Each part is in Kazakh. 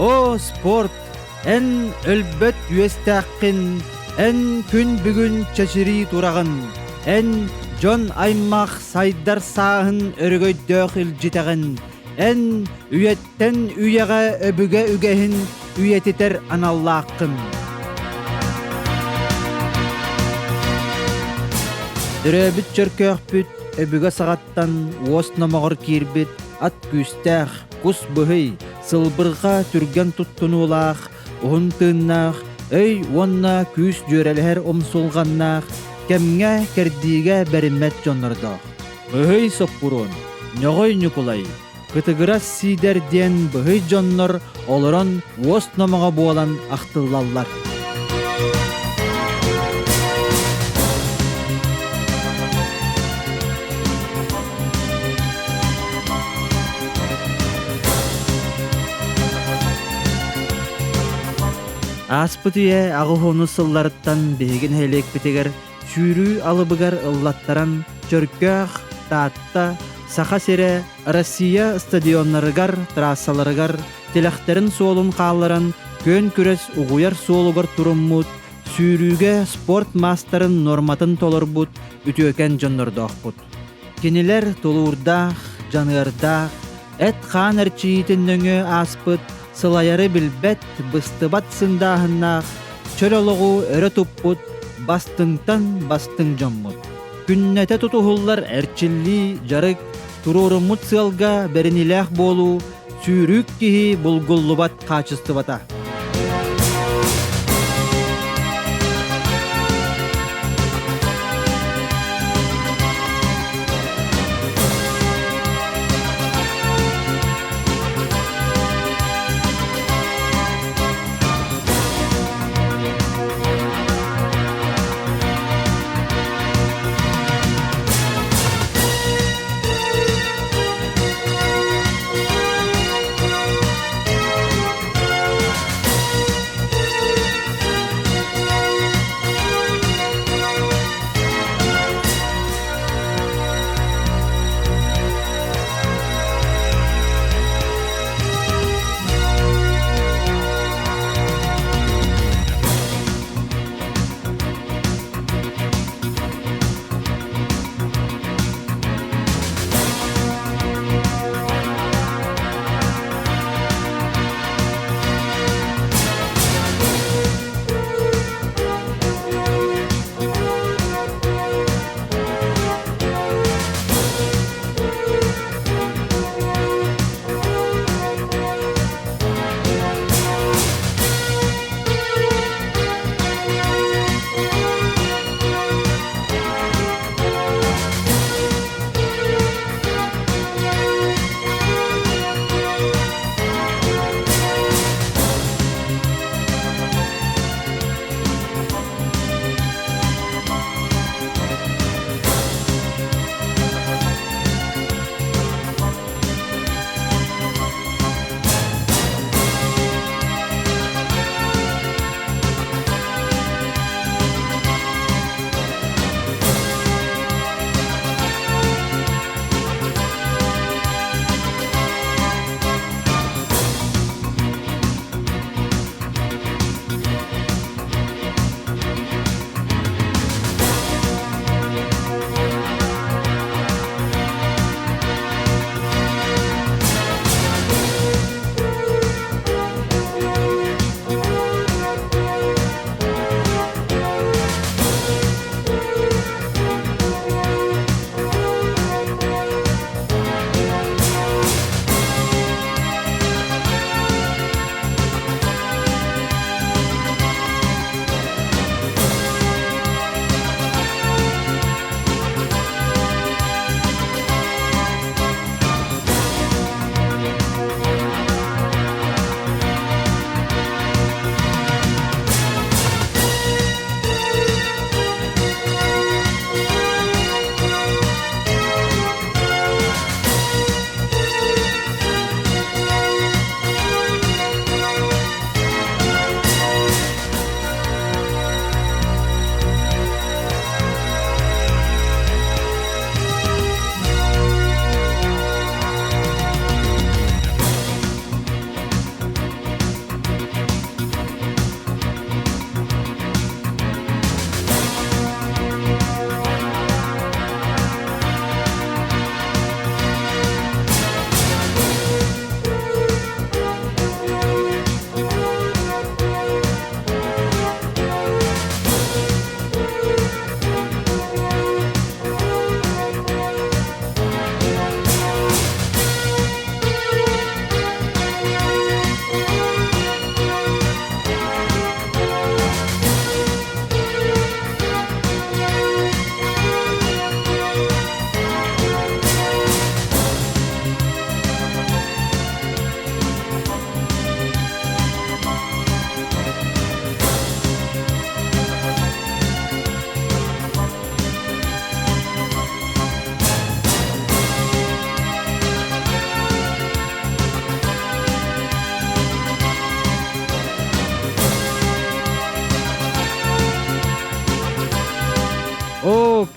О спорт, эн өлбөт үестәккин, эн күн бүгүн чачыри турагын, эн жон аймах сайдар саахын өргөйдөөх илжитагын, эн үйеттен үйеға өбүге үгехин үйетитер аналлааққын. Дүрөбүт чөркөөхпүт, өбүге сағаттан уос номоғыр кирбит, ат күстәэх, кус бұхый, сылбырға түрген туттунулаах, уһун тыыннаах, өй уонна күс жөрелер омсулганнаах, кемге кердиге бериммет жоннордоох. Бұхый соппурун, нёгой нюкулай, кытыгырас сидер диэн бұхый жоннор олорон уос номоға буолан ахтыллаллар. Аспытые ағыхону сылларыттан бейген хейлек бітегер сүйрүү алыбыгар ыллаттаран чөркөөх, таатта, саха сере Россия стадионнарыгар, трассаларыгар, телехтерин суолун қалларан көн күрес угуяр суолугар туруммут, сүйрүүге спорт мастарын норматын толорбут, үтөкен жоннордоохпут. Кенилер толуурдаах, жаныырдаах, эт хаан эрчиитиннөңө аспыт, сылайары билбет быстыбат сындаахыннаах, чөлолугу өрө туппут, бастыңтан бастың жоммут. Күннете тутухуллар эрчилли, жарык, туруруммут сылга беринилээх болу, сүүрүүк киһи булгуллубат качыстыбата.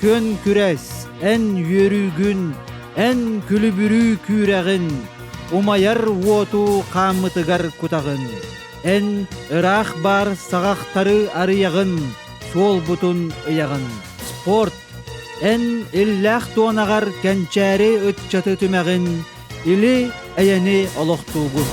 көн күрәс, ән үйерігін, ән күлібірі күйрәғін, умайар уоту қамытыгар кутағын, ән ырақ бар сағақтары арыяғын, сол бұтын ыяғын. Спорт, ән илләқ туанағар кәнчәрі үтчаты түмәғін, или әйәне олықтуғы.